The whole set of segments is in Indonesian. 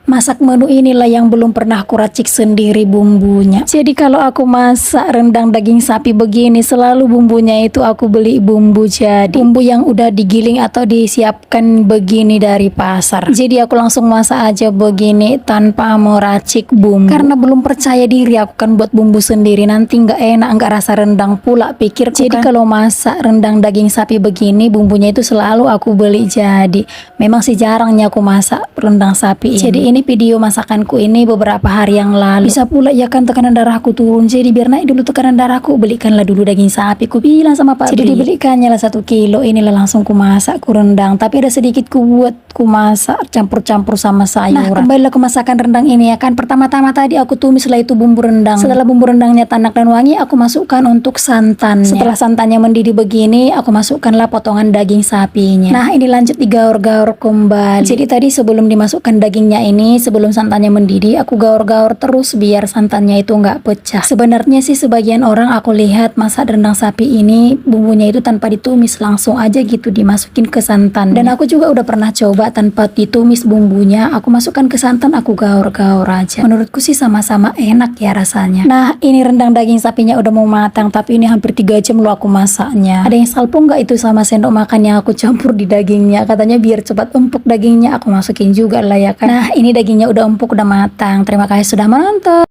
Masak menu inilah yang belum pernah aku racik sendiri bumbunya. Jadi kalau aku masak rendang daging sapi begini, selalu bumbunya itu aku beli bumbu jadi. Bumbu yang udah digiling atau disiapkan begini dari pasar. Jadi aku langsung masak aja begini tanpa mau racik bumbu. Karena belum percaya diri aku kan buat bumbu sendiri. Nanti nggak enak, nggak rasa rendang pula pikirku. Jadi kalau masak rendang daging sapi begini, bumbunya itu selalu aku beli jadi. Memang sih jarangnya aku masak rendang sapi ini. Jadi ini video masakanku ini beberapa hari yang lalu. Bisa pula ya kan tekanan darahku turun. Jadi biar naik dulu tekanan darahku, belikanlah dulu daging sapi. Ku bilang sama Pak. Jadi dibelikannya lah 1 kilo. Inilah langsung ku masak, ku rendang. Tapi ada sedikit ku buat ku masak campur-campur sama sayuran. Nah, kembalilah ke masakan rendang ini ya kan. Pertama-tama tadi aku tumis lah itu bumbu rendang. Setelah bumbu rendangnya tanak dan wangi, aku masukkan untuk santannya. Setelah santannya mendidih begini, aku masukkanlah potongan daging sapinya. Nah, ini lanjut digaur-gaur kembali. Jadi tadi sebelum dimasukkan dagingnya ini, sebelum santannya mendidih, aku gaur-gaur terus biar santannya itu nggak pecah. Sebenarnya sih sebagian orang aku lihat masak rendang sapi ini bumbunya itu tanpa ditumis, langsung aja gitu dimasukin ke santan. Dan aku juga udah pernah coba tanpa ditumis bumbunya, aku masukkan ke santan, aku gaur-gaur aja. Menurutku sih sama-sama enak ya rasanya. Nah, ini rendang daging sapinya udah mau matang, tapi ini hampir 3 jam loh aku masaknya. Ada yang salpo nggak itu sama sendok makan yang aku campur di dagingnya? Katanya biar cepat empuk dagingnya, aku masukin juga lah ya kan. Nah, ini dagingnya udah empuk, udah matang. Terima kasih sudah menonton.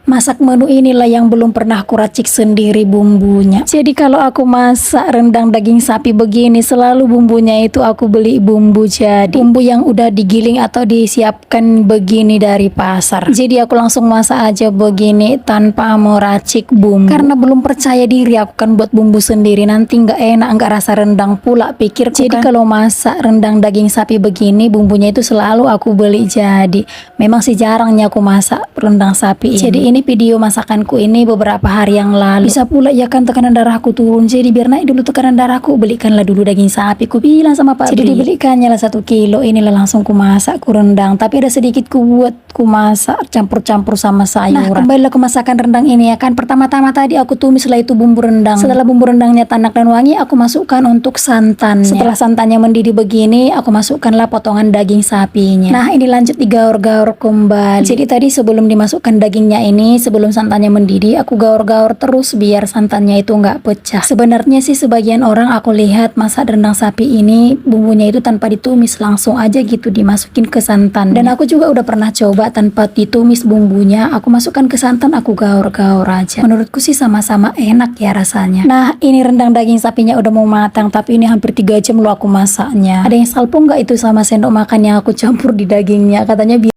Masak menu inilah yang belum pernah aku racik sendiri bumbunya. Jadi kalau aku masak rendang daging sapi begini, selalu bumbunya itu aku beli bumbu jadi. Bumbu yang udah digiling atau disiapkan begini dari pasar. Jadi aku langsung masak aja begini tanpa mau racik bumbu. Karena belum percaya diri aku kan buat bumbu sendiri. Nanti nggak enak, nggak rasa rendang pula pikirku. Jadi kalau masak rendang daging sapi begini, bumbunya itu selalu aku beli jadi. Memang sih jarangnya aku masak rendang sapi ini. Jadi ini video masakanku ini beberapa hari yang lalu. Bisa pula ya kan tekanan darahku turun. Jadi biar naik dulu tekanan darahku, belikanlah dulu daging sapi. Ku bilang sama Pak. Jadi dibelikannya lah 1 kilo. Inilah langsung ku masak, ku rendang. Tapi ada sedikit ku buat ku masak campur-campur sama sayuran. Nah, kembalilah ke masakan rendang ini ya kan. Pertama-tama tadi aku tumis lah itu bumbu rendang. Setelah bumbu rendangnya tanak dan wangi, aku masukkan untuk santannya. Setelah santannya mendidih begini, aku masukkanlah potongan daging sapinya. Nah, ini lanjut digaur-gaur kembali. Jadi tadi sebelum dimasukkan dagingnya ini, sebelum santannya mendidih, aku gaur-gaur terus biar santannya itu nggak pecah. Sebenarnya sih sebagian orang aku lihat masak rendang sapi ini bumbunya itu tanpa ditumis, langsung aja gitu dimasukin ke santan. Dan aku juga udah pernah coba tanpa ditumis bumbunya, aku masukkan ke santan, aku gaur-gaur aja. Menurutku sih sama-sama enak ya rasanya. Nah, ini rendang daging sapinya udah mau matang, tapi ini hampir 3 jam loh aku masaknya. Ada yang salpo nggak itu sama sendok makan yang aku campur di dagingnya? Katanya